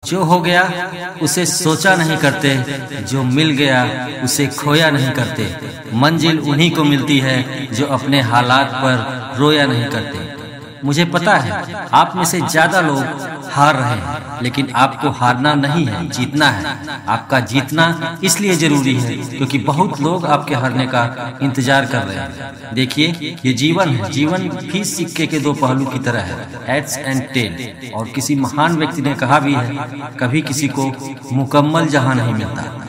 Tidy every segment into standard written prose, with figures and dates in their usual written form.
जो हो गया उसे सोचा नहीं करते, जो मिल गया उसे खोया नहीं करते। मंजिल उन्हीं को मिलती है जो अपने हालात पर रोया नहीं करते। मुझे पता है आप में से ज्यादा लोग हार रहे हैं, लेकिन आपको हारना नहीं है, जीतना है। आपका जीतना इसलिए जरूरी है क्योंकि बहुत लोग आपके हारने का इंतजार कर रहे हैं। देखिए, ये जीवन है। जीवन भी सिक्के के दो पहलू की तरह है, हेड्स एंड टेल। और किसी महान व्यक्ति ने कहा भी है, कभी किसी को मुकम्मल जहां नहीं मिलता।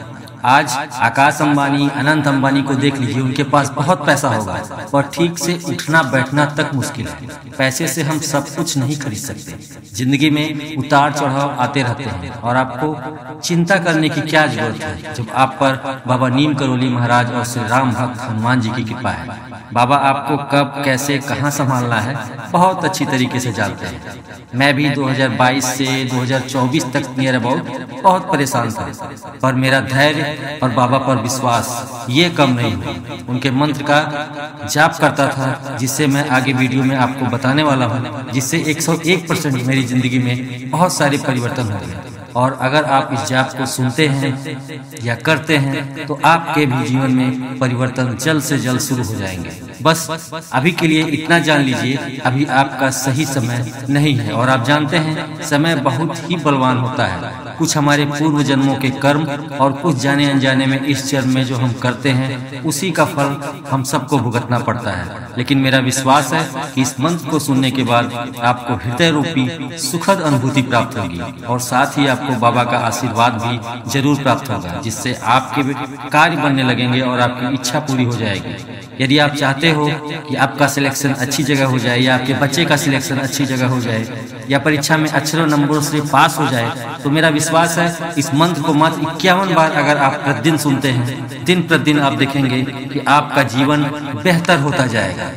आज आकाश अंबानी, अनंत अंबानी को देख लीजिए, उनके पास बहुत पैसा होगा पर ठीक से उठना बैठना तक मुश्किल है। पैसे से हम सब कुछ नहीं खरीद सकते। जिंदगी में उतार चढ़ाव आते रहते हैं और आपको चिंता करने की क्या जरूरत है जब आप पर बाबा नीम करोली महाराज और श्री राम भक्त हनुमान जी की कृपा है। बाबा आपको कब, कैसे, कहाँ संभालना है बहुत अच्छी तरीके से जानते हैं। मैं भी 2022 से 2024 तक नियर अबाउट बहुत परेशान था, पर मेरा धैर्य और बाबा पर विश्वास ये कम नहीं हुआ। उनके मंत्र का जाप करता था, जिससे मैं आगे वीडियो में आपको बताने वाला हूँ, जिससे 101% मेरी जिंदगी में बहुत सारे परिवर्तन हो गए। और अगर आप इस जाप को सुनते हैं या करते हैं तो आपके भी जीवन में परिवर्तन जल्द से जल्द शुरू हो जाएंगे। बस अभी के लिए इतना जान लीजिए, अभी आपका सही समय नहीं है। और आप जानते हैं समय बहुत ही बलवान होता है। कुछ हमारे पूर्व जन्मों के कर्म और कुछ जाने अनजाने में इस जन्म में जो हम करते हैं उसी का फल हम सबको भुगतना पड़ता है। लेकिन मेरा विश्वास है कि इस मंत्र को सुनने के बाद आपको हृदय रूपी सुखद अनुभूति प्राप्त होगी और साथ ही आपको बाबा का आशीर्वाद भी जरूर प्राप्त होगा, जिससे आपके कार्य बनने लगेंगे और आपकी इच्छा पूरी हो जाएगी। यदि आप चाहते हो कि आपका सिलेक्शन अच्छी जगह हो जाए या आपके बच्चे का सिलेक्शन अच्छी जगह हो जाए या परीक्षा में अच्छे नंबरों से पास हो जाए, तो मेरा विश्वास है इस मंत्र को मात्र 51 बार अगर आप प्रतिदिन सुनते हैं, दिन प्रतिदिन आप देखेंगे कि आपका जीवन बेहतर होता जाएगा।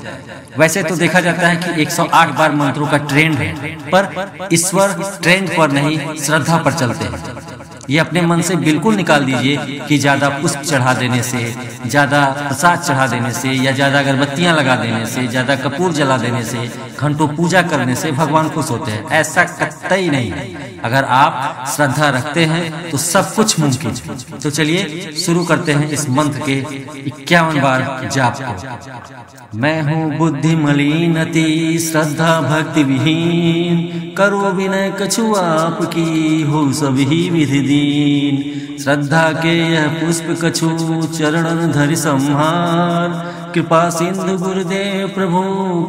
वैसे तो देखा जाता है कि 108 बार मंत्रों का ट्रेंड है, पर ईश्वर ट्रेंड पर नहीं, श्रद्धा पर चलते हैं। ये अपने मन से बिल्कुल निकाल दीजिए कि ज्यादा पुष्प चढ़ा देने से, ज्यादा प्रसाद चढ़ा देने से या ज्यादा अगरबत्तियां लगा देने से, ज्यादा कपूर जला देने से, घंटों पूजा करने से भगवान खुश होते हैं। ऐसा कतई नहीं है। अगर आप श्रद्धा रखते हैं तो सब कुछ मुमकिन है। तो चलिए शुरू करते हैं इस मंत्र के 51 बार जाप को। मैं हूँ बुद्धि मलिन अति, श्रद्धा भक्ति विहीन, करो विनय कछु आपकी, हो सभी विधि दीन। श्रद्धा के यह पुष्प कछु, चरणन धरि संहार, कृपा सिंधु गुरुदेव प्रभु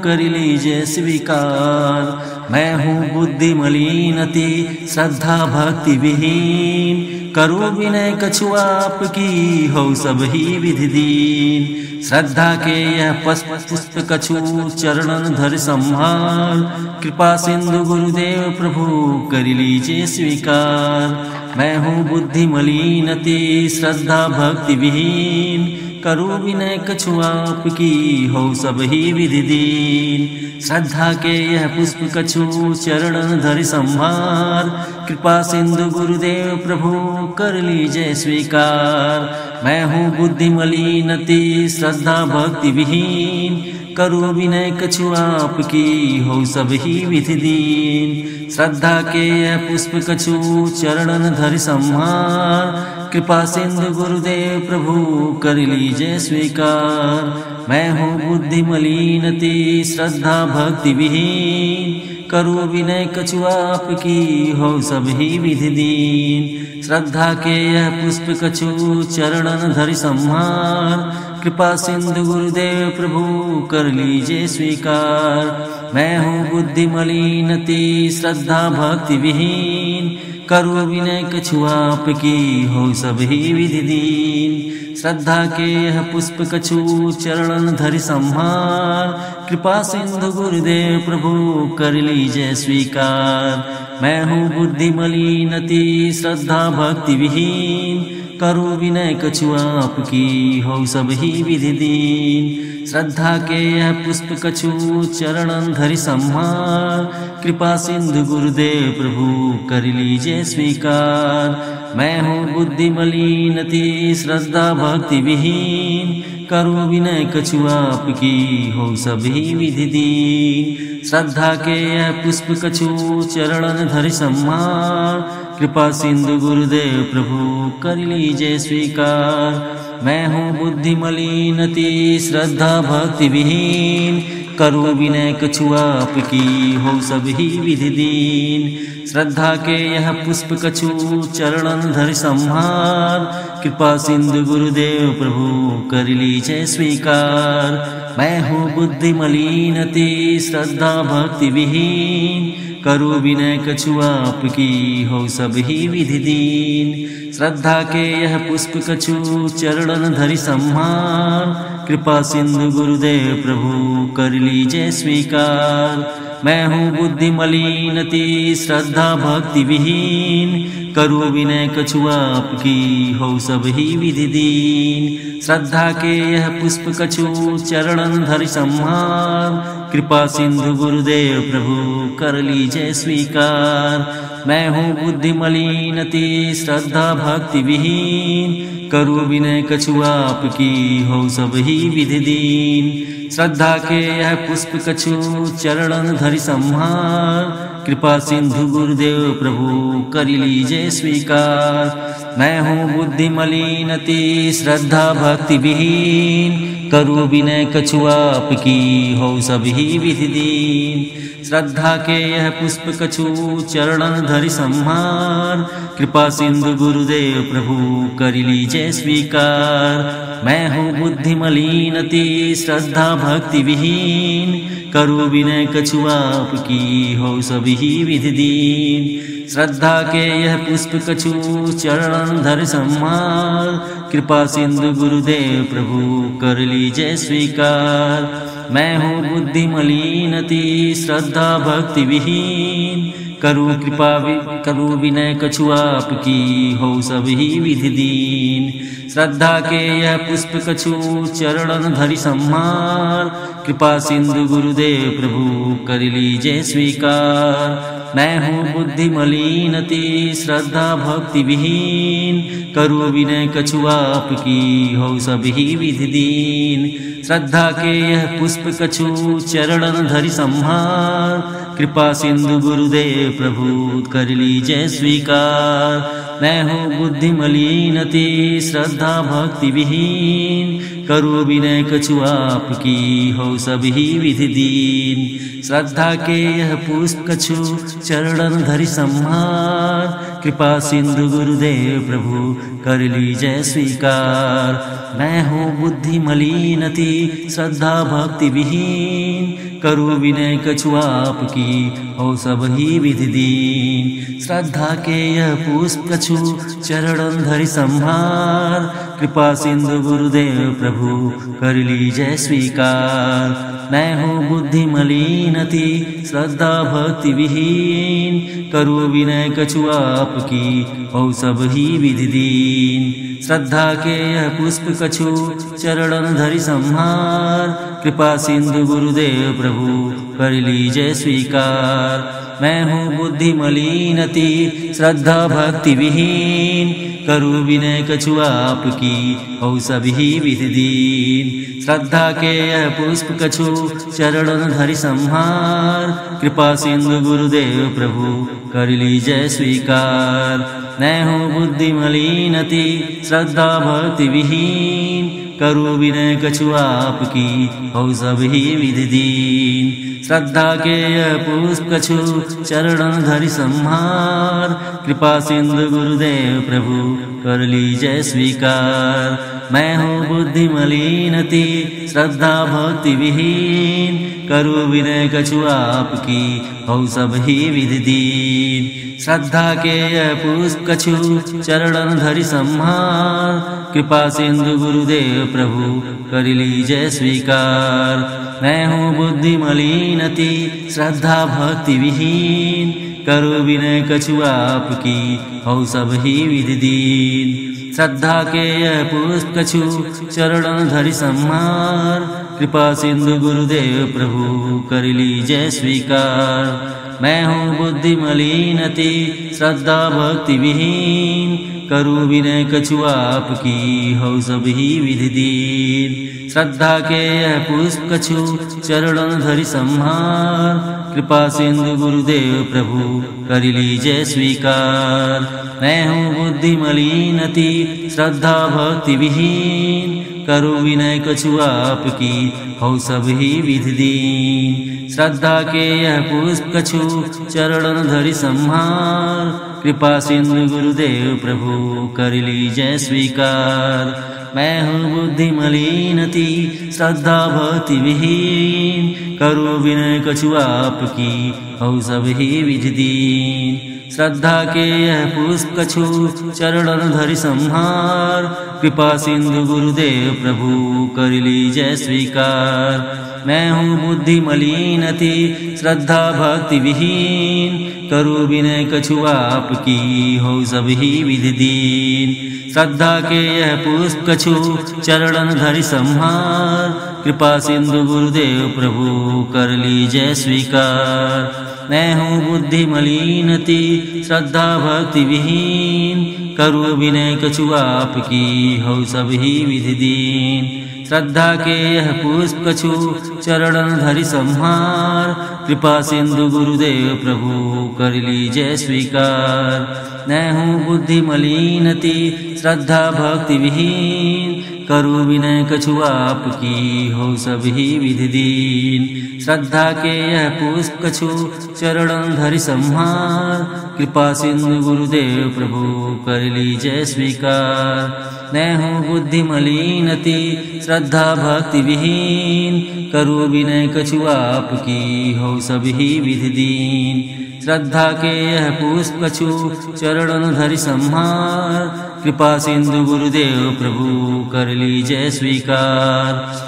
कर लीजिए स्वीकार। मैं हूँ बुद्धि मलिन अति, श्रद्धा भक्ति विहीन, करो विनय कछु आपकी, हो सब ही विधि दीन। श्रद्धा के यह पुष्प कछु, चरणन धरि संहार, कृपा सिंधु गुरुदेव प्रभु कर लीजिए स्वीकार। मैं हूँ बुद्धि मलिन अति, श्रद्धा भक्ति विहीन, करो विनय कछु आपकी, हो सब ही विधि दीन। श्रद्धा के यह पुष्प कछु, चरणन धरि संहार, कृपा सिंधु गुरुदेव प्रभु कर लीजिए स्वीकार। मैं हूँ बुद्धि मलिन अति, श्रद्धा भक्ति विहीन, करो विनय कछु आपकी, हो सब ही विधि दीन। श्रद्धा के यह पुष्प कछु, चरणन धरि संहार, कृपा सिंधु गुरुदेव प्रभु कर लीजिए स्वीकार। मैं हूँ बुद्धि मलिन अति, श्रद्धा भक्ति विहीन, करो विनय कछु आपकी, हो सब ही विधि दीन। श्रद्धा के यह पुष्प कछु, चरणन धरि संहार, कृपा सिंधु गुरुदेव प्रभु कर लीजिए स्वीकार। मैं हूँ बुद्धि मलिन अति, श्रद्धा भक्ति विहीन, करो विनय कछु आपकी, हो सब ही विधि दीन। श्रद्धा के यह पुष्प कछु, चरणन धरि संहार, कृपा सिंधु गुरुदेव प्रभु कर लीजिए स्वीकार। मैं हूँ बुद्धि मलिन अति, श्रद्धा भक्ति विहीन, करो विनय कछु आपकी, हो सब ही विधि दीन। श्रद्धा के यह पुष्प कछु, चरणन धरि संहार, कृपा सिंधु गुरुदेव प्रभु कर लीजिए स्वीकार। मैं हूँ बुद्धि मलिन अति, श्रद्धा भक्ति विहीन, करो विनय कछु आपकी, हो सभी विधि दीन। श्रद्धा के यह पुष्प कछु, चरणन धरि संहार, कृपा सिंधु गुरुदेव प्रभु कर लीजिए स्वीकार। मैं हूँ बुद्धि मलिन अति श्रद्धा भक्ति विहीन, करूँ विनय कछु आपकी हो सब ही विधि दीन। श्रद्धा के यह पुष्प कछु चरणन धरि संहार, कृपा सिंधु गुरुदेव प्रभु कर लीजिए स्वीकार। मैं हूँ बुद्धि मलिन अति श्रद्धा भक्ति विहीन, करूँ विनय कछु आपकी हो सब ही विधि दीन। श्रद्धा के यह पुष्प कछु चरणन धरि संहार, कृपा सिंधु गुरुदेव प्रभु कर लीजिए स्वीकार। मैं हूँ बुद्धि मलिन अति श्रद्धा भक्ति विहीन, करूँ विनय कछु आपकी हो सब ही विधि दीन। श्रद्धा के यह पुष्प कछु चरणन धरि संहार, कृपा सिंधु गुरुदेव प्रभु कर लीजिए स्वीकार। मैं हूँ बुद्धि मलिन अति श्रद्धा भक्ति विहीन, करूँ विनय कछु आपकी हो सब ही विधि दीन। श्रद्धा के यह पुष्प कछु चरणन धरि संहार, कृपा सिंधु गुरुदेव प्रभु कर लीजिए स्वीकार। मैं हूँ बुद्धि मलिन अति श्रद्धा भक्ति विहीन, करूँ विनय कछु आपकी हो सब ही विधि दीन। श्रद्धा के यह पुष्प कछु चरणन धरि संहार, कृपा सिंधु गुरुदेव प्रभु कर लीजिए स्वीकार। मैं हूँ बुद्धि मलिन अति श्रद्धा भक्ति विहीन, करूँ विनय कछु आपकी हो सब ही विधि दीन। श्रद्धा के यह पुष्प कछु चरणन धरि संहार, कृपा सिंधु गुरुदेव प्रभु कर लीजिए स्वीकार। मैं हूँ बुद्धि मलिन अति श्रद्धा भक्ति विहीन, करूँ विनय कछु आपकी हो सब ही विधि दीन। श्रद्धा के यह पुष्प कछु चरणन धरि संहार, कृपा सिंधु गुरुदेव प्रभु कर लीजिए स्वीकार। मैं हूँ बुद्धि मलिन अति श्रद्धा भक्ति विहीन, करूँ विनय कछु आपकी हो सब ही विधि दीन। श्रद्धा के यह पुष्प कछु चरणन धरि संहार, कृपा सिंधु गुरुदेव प्रभु कर लीजिए स्वीकार। मैं हूँ बुद्धि मलिन अति श्रद्धा भक्ति विहीन, करूँ विनय कछु आपकी हो सब ही विधि दीन। श्रद्धा के यह पुष्प कछु चरणन धरि संहार, कृपा सिंधु गुरुदेव प्रभु कर लीजिए स्वीकार। मैं हूँ बुद्धि मलिन अति श्रद्धा भक्ति विहीन, करूँ विनय कछु आपकी हो सब ही विधि दीन। श्रद्धा के यह पुष्प कछु चरणन धरि संहार, कृपा सिंधु गुरुदेव प्रभु कर लीजिए स्वीकार। मैं हूँ बुद्धि मलिन अति श्रद्धा भक्ति विहीन, करूँ विनय कछु आपकी हो सब ही विधि दीन। श्रद्धा के यह पुष्प कछु चरणन धरि संहार, कृपा सिंधु गुरुदेव प्रभु कर लीजिए स्वीकार। मैं हूँ बुद्धि मलिन अति श्रद्धा भक्ति विहीन, करूँ विनय कछु आपकी हो सब ही विधि दीन। श्रद्धा के यह पुष्प कछु चरणन धरि संहार, कृपा सिंधु गुरुदेव प्रभु कर लीजिए स्वीकार। मैं हूँ बुद्धि मलिन अति श्रद्धा भक्ति विहीन, करूँ विनय कछु आपकी हो सब ही विधि दीन। श्रद्धा के यह पुष्प कछु चरणन धरि संहार, कृपा सिंधु गुरुदेव प्रभु कर लीजिए स्वीकार। मैं हूँ बुद्धि मलिन अति श्रद्धा भक्ति विहीन, करूँ विनय कछु आपकी हो सब ही विधि दीन। श्रद्धा के यह पुष्प कछु चरणन धरि संहार, कृपा सिंधु गुरुदेव प्रभु कर लीजिए स्वीकार। मैं हूँ बुद्धि मलिन अति श्रद्धा भक्ति विहीन, करूँ विनय कछु आपकी हो सब ही विधि दीन। श्रद्धा के यह पुष्प कछु चरणन धरि संहार, कृपा सिंधु गुरुदेव प्रभु कर लीजिए स्वीकार। मैं हूँ बुद्धि मलिन अति श्रद्धा भक्ति विहीन, करूँ विनय कछु आपकी हौ सब ही विधि दीन। श्रद्धा के यह पुष्प कछु चरणन धरि संहार, कृपा सिंधु गुरुदेव प्रभु कर लीजिए स्वीकार। मैं हूँ बुद्धि मलिन अति श्रद्धा भक्ति विहीन, करूँ विनय कछु आपकी हौ सब ही विधि दीन। श्रद्धा के यह पुष्प कछु चरणन धरि संहार, कृपा सिंधु गुरुदेव प्रभु कर लीजिए स्वीकार। मैं हूँ बुद्धि मलिन अति श्रद्धा भक्ति विहीन, करूँ विनय कछु आपकी हौ सब ही विधि दीन। श्रद्धा के यह पुष्प कछु चरणन धरि संहार, कृपा सिंधु गुरुदेव प्रभु कर लीजिए स्वीकार। मैं हूँ बुद्धि मलिन अति श्रद्धा भक्ति विहीन, करूँ विनय कछु आपकी हौ सब ही विधि दीन। श्रद्धा के यह पुष्प कछु चरणन धरि संहार, कृपा सिंधु गुरुदेव प्रभु कर लीजिए स्वीकार। मैं हूँ बुद्धि मलिन अति श्रद्धा भक्ति विहीन, करूँ विनय कछु आपकी हौ सब ही विधि दीन। श्रद्धा के यह पुष्प कछु चरणन धरि संहार, कृपा सिंधु गुरुदेव प्रभु कर लीजिए स्वीकार। मैं हूँ बुद्धि मलिन अति श्रद्धा भक्ति विहीन, करूँ विनय कछु आपकी हौ सब ही विधि दीन। श्रद्धा के यह पुष्प कछु चरणन धरि संहार, कृपा सिंधु गुरुदेव प्रभु कर लीजिए स्वीकार। मैं हूँ बुद्धि मलिन अति श्रद्धा भक्ति विहीन, करूँ विनय कछु आपकी हौ सब ही विधि दीन। श्रद्धा के यह पुष्प कछु चरणन धरि संहार, कृपा सिंधु गुरुदेव प्रभु कर लीजिए स्वीकार।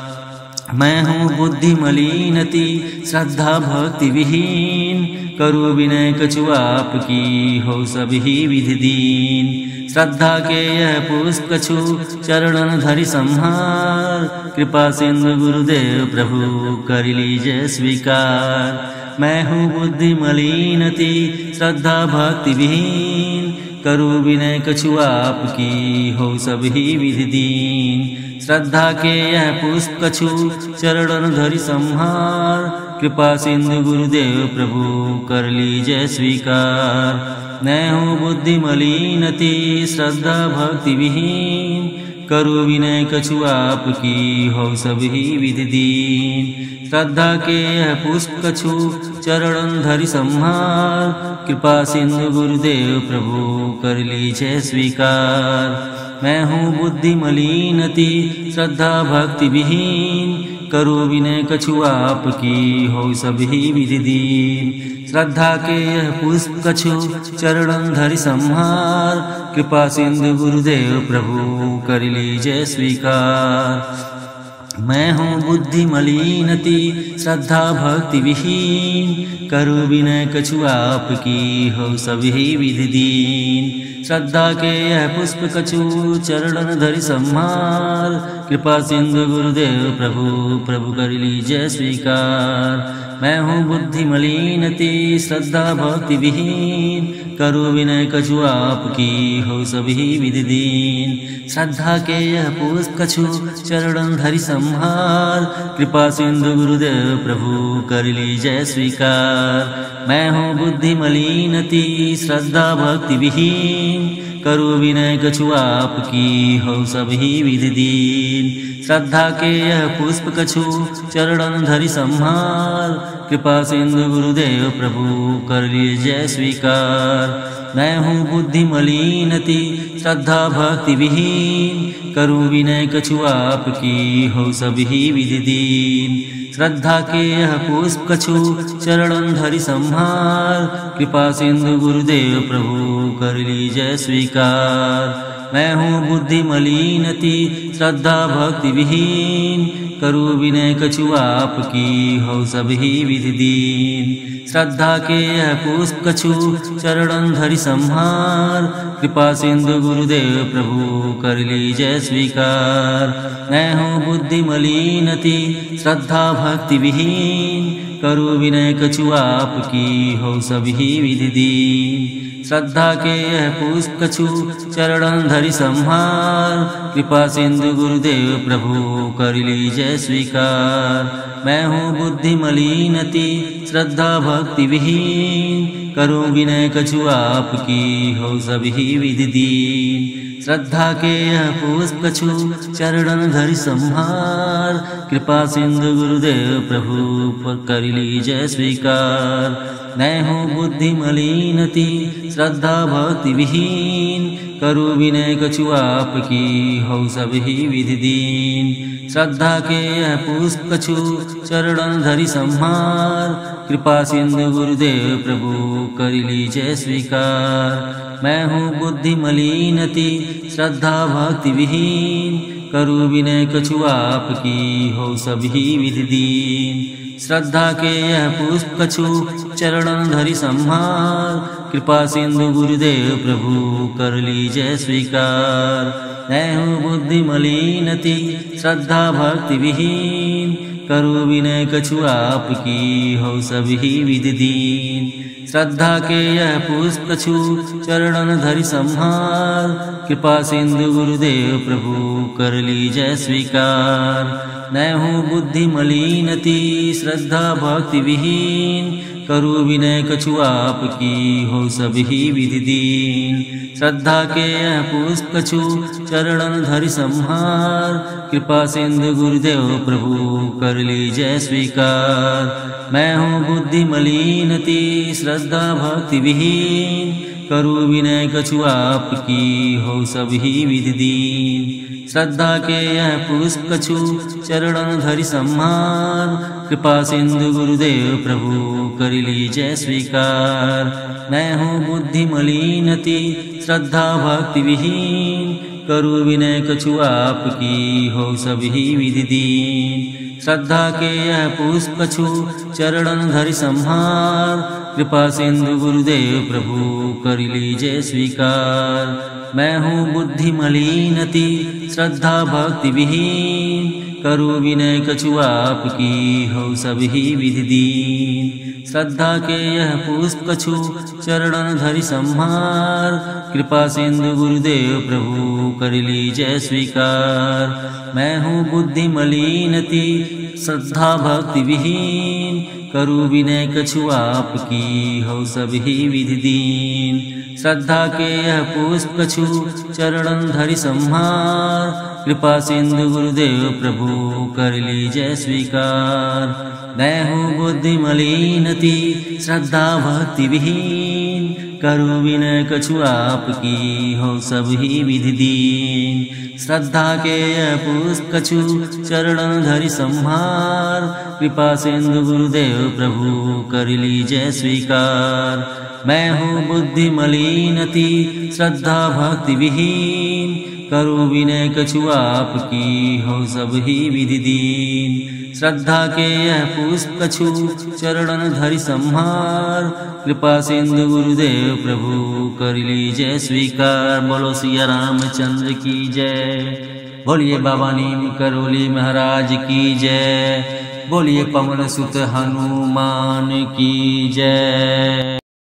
मैं हूँ बुद्धि मलिन अति श्रद्धा भक्ति विहीन, करूँ विनय कछु आपकी हौ सब ही विधि दीन। श्रद्धा के यह पुष्प कछु चरणन धरि संहार, कृपा सिंधु गुरुदेव प्रभु कर लीजिए स्वीकार। मैं हूँ बुद्धि मलिन अति श्रद्धा भक्ति विहीन, करूँ विनय कछु आपकी हौ सब ही विधि दीन। श्रद्धा के यह पुष्प कछु चरणन धरि संहार, कृपा सिंधु गुरुदेव प्रभु कर लीजिए स्वीकार। मैं हूँ बुद्धि मलिन अति श्रद्धा भक्ति विहीन, करूँ विनय कछु आपकी हौ सब ही विधि दीन। श्रद्धा के यह पुष्प कछु चरणन धरि संहार, कृपा सिंधु गुरुदेव प्रभु कर लीजिए स्वीकार। मैं हूँ बुद्धि मलिन अति श्रद्धा भक्ति विहीन, करूँ विनय कछु आपकी हौ सब ही विधि दीन। श्रद्धा के यह पुष्प कछु चरणन धरि संहार, कृपा सिंधु गुरुदेव प्रभु कर लीजिए स्वीकार। मैं हूँ बुद्धि मलिन अति श्रद्धा भक्ति विहीन, करूँ विनय कछु आपकी हौ सब ही विधि दीन। श्रद्धा के यह पुष्प कछु चरणन धरि संहार, कृपा सिंधु गुरुदेव प्रभु कर लीजिए स्वीकार। मैं हूँ बुद्धि मलिन अति श्रद्धा भक्ति विहीन, करूँ विनय कछु आपकी हौ सब ही विधि दीन। श्रद्धा के यह पुष्प कछु चरणन धरि संहार, कृपा सिंधु गुरुदेव प्रभु कर लीजिए स्वीकार। मैं हूँ बुद्धि मलिन अति श्रद्धा भक्ति विहीन, करूँ विनय कछु आपकी हौ सब ही विधि दीन। श्रद्धा के यह पुष्प कछु चरणन धरि संहार, कृपा सिंधु गुरुदेव प्रभु कर लीजिए स्वीकार। मैं हूँ बुद्धि मलिन अति श्रद्धा भक्ति विहीन, करूँ विनय कछु आपकी हौ सब ही विधि दीन। श्रद्धा के यह पुष्प कछु चरणन धरि संहार, कृपा सिंधु गुरुदेव प्रभु कर लीजिए स्वीकार। मैं हूँ बुद्धि मलिन अति श्रद्धा भक्ति विहीन, करूँ विनय कछु आपकी हौ सब ही विधि दीन। श्रद्धा के यह पुष्प कछु चरणन धरि संहार, कृपा सिंधु गुरुदेव प्रभु कर लीजिए स्वीकार। मैं हूँ बुद्धि मलिन अति श्रद्धा भक्ति विहीन, करु विनय कछु आपकी हो सभी विधि दीन। श्रद्धा के यह पुष्प कछु चरणन धरि संहार, कृपा सिंधु गुरुदेव प्रभु कर लीजय स्वीकार। मैं हूँ बुद्धि मलिनति श्रद्धा भक्ति विहीन, करूँ विनय कछु आपकी हो सभी विधि दीन। श्रद्धा के यह पुष्प कछु चरणन धरि संहार, कृपा सिंधु गुरुदेव प्रभु कर लीजय स्वीकार। मैं हूँ बुद्धि मलिनति श्रद्धा भक्ति विहीन, करु विनय कछु आपकी हो सभी विधि दीन। श्रद्धा के यह पुष्प कछु चरणन धरि संहार, कृपा सिंधु गुरुदेव प्रभु कर लीजय स्वीकार। मैं हूँ बुद्धि मलिनति श्रद्धा भक्ति विहीन, करु विनय कछु आपकी हो सभी विधि दीन। श्रद्धा के यह पुष्प कछु चरणन धरि संहार, कृपा सिंधु गुरुदेव प्रभु कर लीजय स्वीकार। मैं हूँ बुद्धि मलिनति श्रद्धा भक्ति विहीन, करु विनय कछु आपकी हो सभी विधि दीन। श्रद्धा के यह पुष्प कछु चरणन धरि संहार, कृपा सिंधु गुरुदेव प्रभु कर लीजय स्वीकार। मैं हूँ बुद्धि मलिनति श्रद्धा भक्ति विहीन, करु विनय कछु आपकी हो सभी विधि दीन। श्रद्धा के यह पुष्प कछु चरणन धरि संहार, कृपा सिंधु गुरुदेव प्रभु कर लीजय स्वीकार। मैं हूँ बुद्धि मलिनति श्रद्धा भक्ति विहीन, करु विनय कछु आपकी हो सभी विधि दीन। श्रद्धा के यह पुष्प कछु चरणन धरि संहार, कृपा सिंधु गुरुदेव प्रभु कर लीजय स्वीकार। मैं हूँ बुद्धि मलिनति श्रद्धा भक्ति विहीन, करु विनय कछु आपकी हो सभी विधि दीन। श्रद्धा के यह पुष्प कछु चरणन धरि संहार, कृपा सिंधु गुरुदेव प्रभु कर लीजय स्वीकार। मैं हूँ बुद्धि मलिनति श्रद्धा भक्ति विहीन, करु विनय कछु आपकी हो सभी विधि दीन। श्रद्धा के यह पुष्प कछु चरणन धरि संहार, कृपा सिंधु गुरुदेव प्रभु कर लीजय स्वीकार। मैं हूँ बुद्धि मलिनति श्रद्धा भक्ति विहीन, करु विनय कछु आपकी हो सभी विधि दीन। श्रद्धा के यह पुष्प कछु चरणन धरि संहार, कृपा सिंधु गुरुदेव प्रभु कर लीजय स्वीकार। मैं हूँ बुद्धि मलिनति श्रद्धा भक्ति विहीन, करु विनय कछु आपकी हो सभी विधि दीन। श्रद्धा के यह पुष्प कछु चरणन धरि संहार, कृपा सिंधु गुरुदेव प्रभु कर लीजय स्वीकार। मैं हूँ बुद्धि मलिनति श्रद्धा भक्ति विहीन, करु विनय कछु आपकी हो सभी विधि दीन। श्रद्धा के यह पुष्प कछु चरणन धरि संहार, कृपा सिंधु गुरुदेव प्रभु कर लीजय स्वीकार। बोलो सिया रामचंद्र की जय, बोलिए बाबा नीम करोली महाराज की जय, बोलिए पवन सुत हनुमान की जय।